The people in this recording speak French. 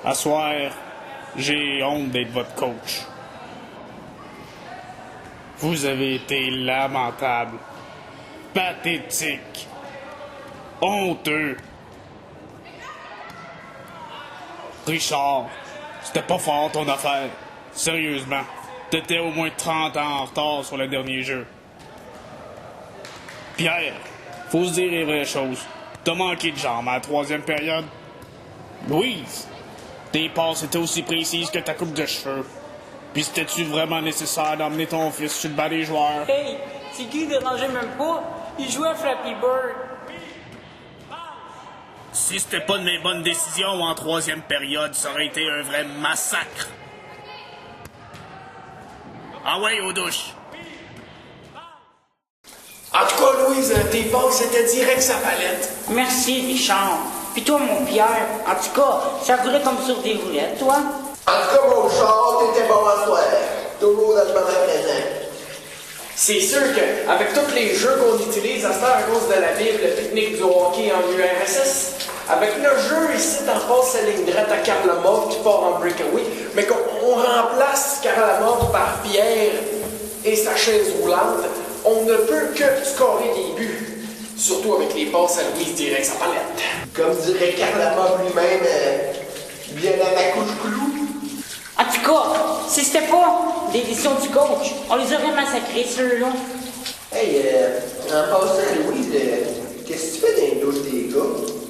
À soir, j'ai honte d'être votre coach. Vous avez été lamentable, pathétique, honteux. Richard, c'était pas fort ton affaire. Sérieusement, t'étais au moins 30 ans en retard sur le dernier jeu. Pierre, faut se dire les vraies choses. T'as manqué de jambes à la troisième période. Louise, tes passes étaient aussi précises que ta coupe de cheveux. Puis c'était-tu vraiment nécessaire d'emmener ton fils sur le banc des joueurs? Hey, c'est qui dérangeait même pas? Il jouait à Flappy Bird. Si c'était pas de mes bonnes décisions en troisième période, ça aurait été un vrai massacre. Ah ouais, aux douches. En tout cas, Louise, tes passes c'était direct sa palette. Merci, Richard. Puis toi, mon Pierre, en tout cas, ça courait comme sur des roulettes, toi. En tout cas, mon char, t'étais bon à soir. Toujours dans le moment présent. C'est sûr qu'avec tous les jeux qu'on utilise à cette heure à cause de la Bible, le pique-nique du hockey en URSS, avec le jeu ici, t'en passes la ligne droite à Karlamov qui part en breakaway, mais qu'on remplace Karlamov par Pierre et sa chaise roulante, on ne peut que scorer des buts. Surtout avec les passes à Louise direct sa palette. Comme dirait Karlamov lui-même, bien à la couche clou. En tout cas, si c'était pas des décisions du coach, on les aurait massacrés, ceux-là. Hey, en passant, Louise, qu'est-ce que tu fais dans les douches des gars?